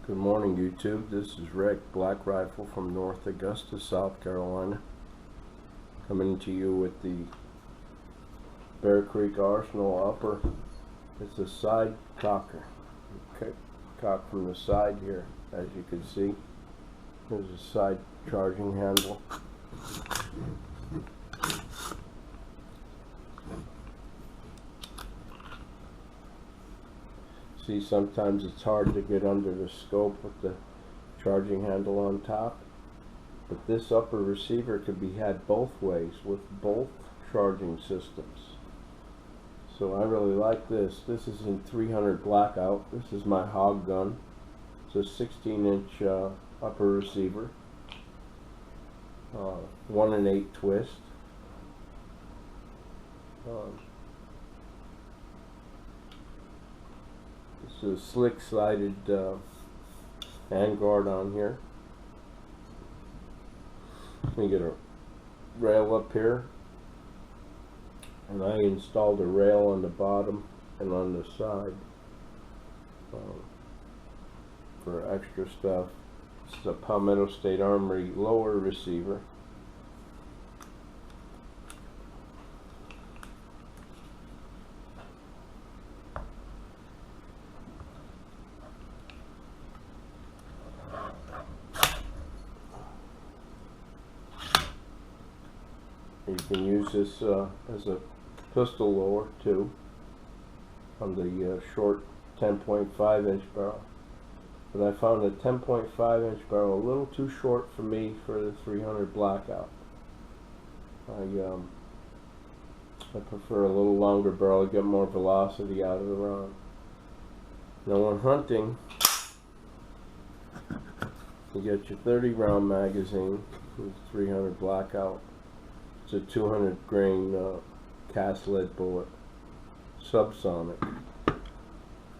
Good morning, YouTube. This is Rick, Black Rifle from North Augusta, South Carolina, coming to you with the Bear Creek Arsenal upper. It's a side cocker. Okay, cock from the side here, as you can see. There's a side charging handle. See, sometimes it's hard to get under the scope with the charging handle on top, but this upper receiver could be had both ways with both charging systems. So I really like this. This is in 300 Blackout. This is my hog gun. It's a 16-inch upper receiver, 1 1/8 twist. It's a slick-sided handguard on here. We get a rail up here, and I installed a rail on the bottom and on the side for extra stuff. It's a Palmetto State Armory lower receiver. You can use this as a pistol lower too, on the short 10.5-inch barrel. But I found a 10.5-inch barrel a little too short for me for the 300 Blackout. I prefer a little longer barrel to get more velocity out of the round. Now when hunting, you get your 30-round magazine with 300 Blackout. It's a 200 grain cast lead bullet, subsonic,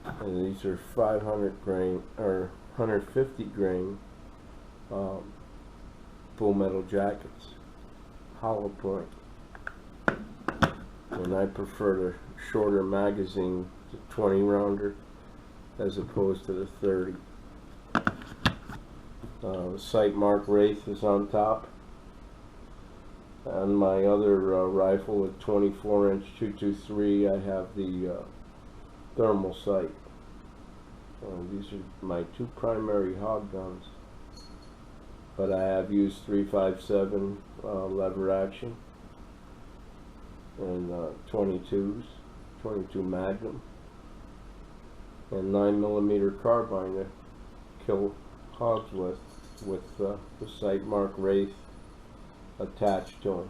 and these are 500 grain or 150 grain full metal jackets, hollow point. And I prefer the shorter magazine, the 20 rounder, as opposed to the 30. SightMark Wraith is on top. On my other rifle with 24-inch 223, I have the thermal sight. These are my two primary hog guns, but I have used 357 lever action and 22s, 22 Magnum, and 9mm carbine to kill hogs with the SightMark Wraith attached to them.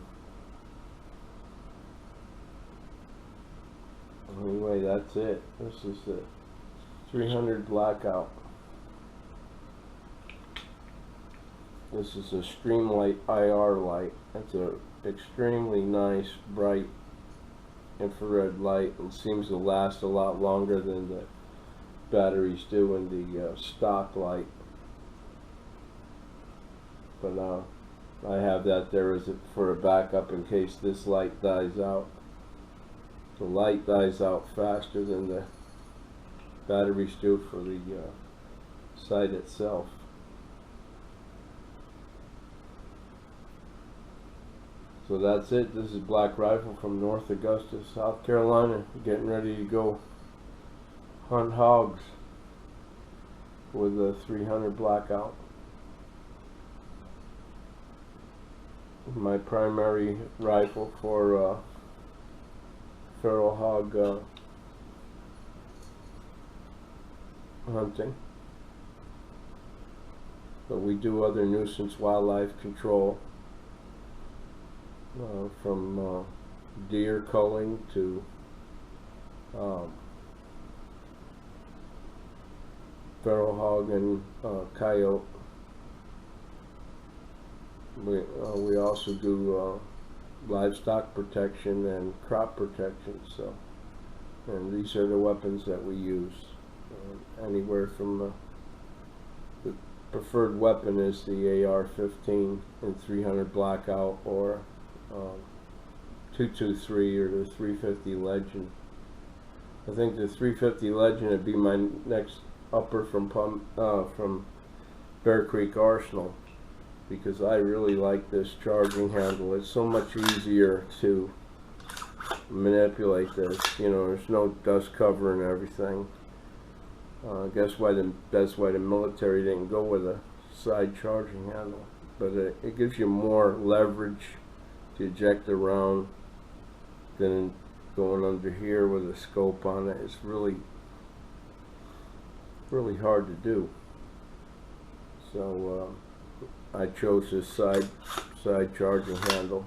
Anyway, that's it. This is the 300 Blackout. This is a Streamlight IR light. It's a extremely nice, bright infrared light, and seems to last a lot longer than the batteries do in the stock light. But I have that there as for a backup in case this light dies out. The light dies out faster than the batteries do for the sight itself. So that's it. This is Black Rifle from North Augusta, South Carolina, getting ready to go hunt hogs with a 300 Blackout. My primary rifle for feral hog hunting, but we do other nuisance wildlife control, from deer culling to feral hog and coyote. We also do livestock protection and crop protection. So, and these are the weapons that we use. Anywhere from the preferred weapon is the AR-15 in 300 Blackout, or 223 or the 350 Legend. I think the 350 Legend would be my next upper from Bear Creek Arsenal, because I really like this charging handle. It's so much easier to manipulate this. You know, there's no dust cover and everything. That's why the military didn't go with a side charging handle. But it gives you more leverage to eject around than going under here with a scope on it. It's really hard to do. So I chose this side charging handle.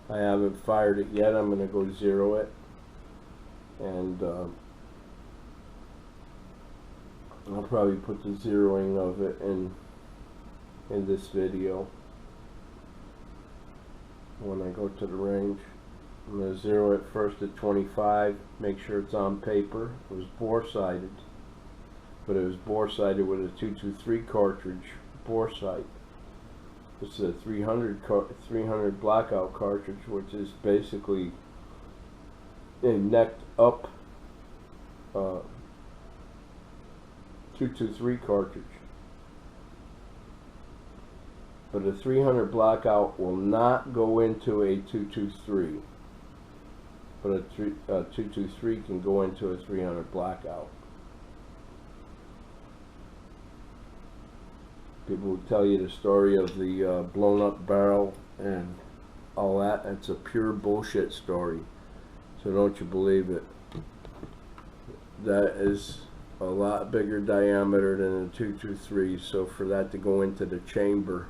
I haven't fired it yet. I'm going to go zero it, and I'll probably put the zeroing of it in this video when I go to the range. I'm going to zero it first at 25, make sure it's on paper. It was bore-sighted, but it was bore-sighted with a 223 cartridge bore sight. It's a 300 Blackout cartridge, which is basically a necked up 223 cartridge. But a 300 Blackout will not go into a 223. But a 223 can go into a 300 Blackout. People will tell you the story of the blown up barrel and all that. It's a pure bullshit story. So don't you believe it. That is a lot bigger diameter than a 223. So for that to go into the chamber,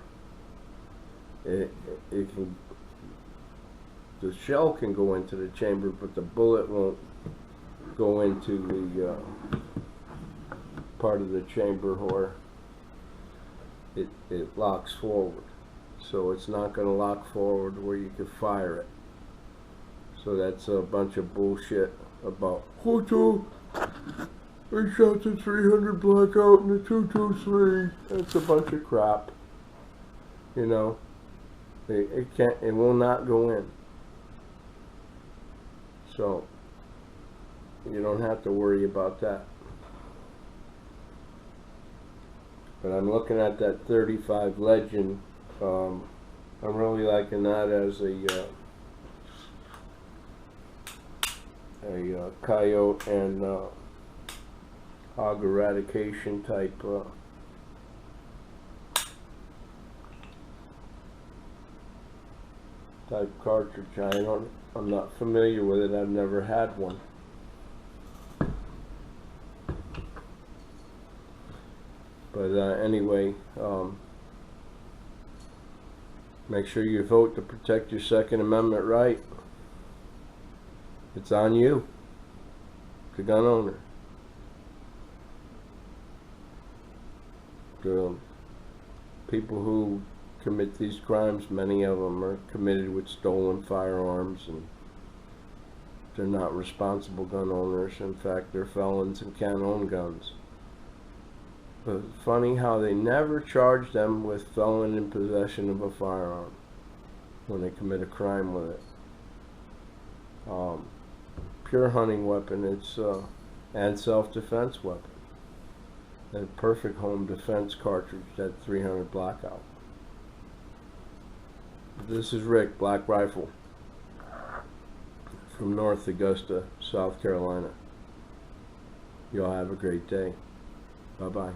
it can, the shell can go into the chamber, but the bullet won't go into the part of the chamber where it locks forward. So it's not going to lock forward where you can fire it. So that's a bunch of bullshit about, oh, I shot the 300 Blackout in the 223. That's a bunch of crap. You know, it will not go in. So you don't have to worry about that. But I'm looking at that 35 Legend. I'm really liking that as a coyote and hog eradication type cartridge. I'm not familiar with it. I've never had one. But anyway, make sure you vote to protect your Second Amendment right. It's on you, the gun owner. The people who commit these crimes, many of them are committed with stolen firearms, and they're not responsible gun owners. In fact, they're felons and can't own guns. But it's funny how they never charge them with felon in possession of a firearm when they commit a crime with it. Pure hunting weapon, it's and self-defense weapon. A perfect home defense cartridge, that 300 Blackout. This is Rick, Black Rifle, from North Augusta, South Carolina. Y'all have a great day. Bye-bye.